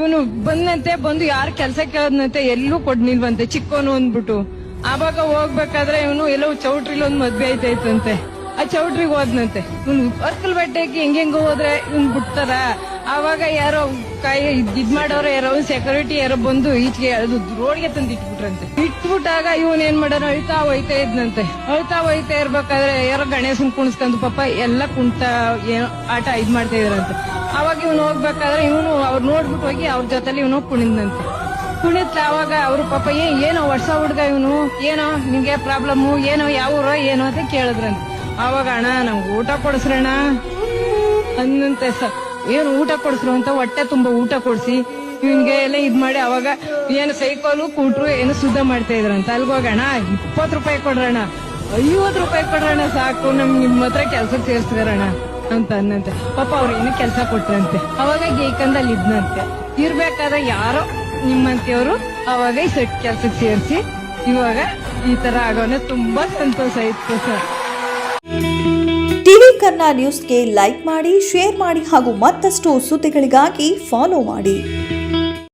ಇವನು ಬಂದು ಯಾರು ಕೆಲಸ ಕೇಳದ್ನಂತೆ ಎಲ್ಲೂ ಕೊಡ್ನಿಲ್ವಂತೆ ಚಿಕ್ಕೋನು ಅಂದ್ಬಿಟ್ಟು. ಆವಾಗ ಹೋಗ್ಬೇಕಾದ್ರೆ ಇವನು ಎಲ್ಲೋ ಚೌಟ್ರಿಲಿ ಒಂದ್ ಮದ್ವೆ ಆಯ್ತಾಯ್ತಂತೆ. ಆ ಚೌಟ್ರಿಗೆ ಹೋದ್ನಂತೆ. ಇವ್ನು ಅರ್ಕಲ್ ಬೆಟ್ಟಕ್ಕೆ ಹೆಂಗೆಂಗ ಹೋದ್ರೆ ಇವ್ನ್ ಬಿಡ್ತಾರ. ಆವಾಗ ಯಾರೋ ಇದ್ ಮಾಡೋರು ಯಾರೋ ಸೆಕ್ಯೂರಿಟಿ ಯಾರೋ ಬಂದು ಈಚೆಗೆ ರೋಡ್ಗೆ ತಂದು ಇಟ್ಬಿಟ್ರಂತೆ. ಇಟ್ಬಿಟ್ಟಾಗ ಇವನ್ ಏನ್ ಮಾಡೋರು ಅಳ್ತಾ ಹೋಯ್ತಾ ಇದ್ನಂತೆ. ಅಳ್ತಾ ಹೋಯ್ತಾ ಇರ್ಬೇಕಾದ್ರೆ ಯಾರೋ ಗಣೇಶನ್ ಕುಣಿಸ್ಕೊಂಡು ಪಾಪ ಎಲ್ಲ ಆಟ ಇದ್ ಮಾಡ್ತಾ ಇದ್ರಂತೆ. ಅವಾಗ ಇವನು ಹೋಗ್ಬೇಕಾದ್ರೆ ಇವನು ಅವ್ರು ನೋಡ್ಬಿಟ್ಟು ಹೋಗಿ ಅವ್ರ ಜೊತೆಲಿ ಇವನು ಕುಣಿದ್ನಂತೆ. ಕುಣಿತ್ಲ ಅವಾಗ ಅವ್ರ ಪಾಪ ಏನೋ ವರ್ಷ ಹುಡ್ಗ ಇವನು, ಏನೋ ನಿಮ್ಗೆ ಪ್ರಾಬ್ಲಮ್ ಏನೋ ಯಾವ ಊರೋ ಏನೋ ಅಂತ ಕೇಳಿದ್ರಂತೆ. ಅವಾಗ ಅಣ್ಣ ನಮ್ಗೆ ಊಟ ಕೊಡಿಸ್ರಣ್ಣ ಅನ್ನಂತೆ. ಏನು ಊಟ ಕೊಡಿಸ್ರು ಅಂತ ಹೊಟ್ಟೆ ತುಂಬಾ ಊಟ ಕೊಡ್ಸಿ ಇವನ್ಗೆ ಎಲ್ಲ ಇದ್ ಮಾಡಿ ಅವಾಗ ಏನು ಸೈಕಲು ಕೂಟ್ರು ಏನು ಸುದ್ದ ಮಾಡ್ತಾ ಇದ್ರಂತ. ಅಲ್ಗೋಗಣ 20 ರೂಪಾಯಿ ಕೊಡ್ರಣ, 50 ರೂಪಾಯಿ ಕೊಡ್ರಣ ಸಾಕು ನಿಮ್ಮ ಹತ್ರ ಕೆಲ್ಸಕ್ಕೆ ಸೇರ್ಸ್ತಾರಣ ಅಂತ ಅನ್ನಂತೆ. ಪಾಪ ಅವ್ರು ಏನು ಕೆಲ್ಸ ಕೊಟ್ರಂತೆ. ಅವಾಗ ಗೇಕಂದಲ್ಲಿ ಇದ್ನಂತೆ. ಇರ್ಬೇಕಾದ್ರೆ ಯಾರೋ ನಿಮ್ಮಂತೆಯವರು ಅವಾಗ ಕೆಲ್ಸಕ್ಕೆ ಸೇರಿಸಿ ಇವಾಗ ಈ ತರ ಆಗೋನೆ ತುಂಬಾ ಸಂತೋಷ ಇತ್ತು ಸರ್. ಟಿವಿ ಕನ್ನಡ ನ್ಯೂಸ್ಗೆ ಲೈಕ್ ಮಾಡಿ, ಶೇರ್ ಮಾಡಿ ಹಾಗೂ ಮತ್ತಷ್ಟು ಸುದ್ದಿಗಳಿಗಾಗಿ ಫಾಲೋ ಮಾಡಿ.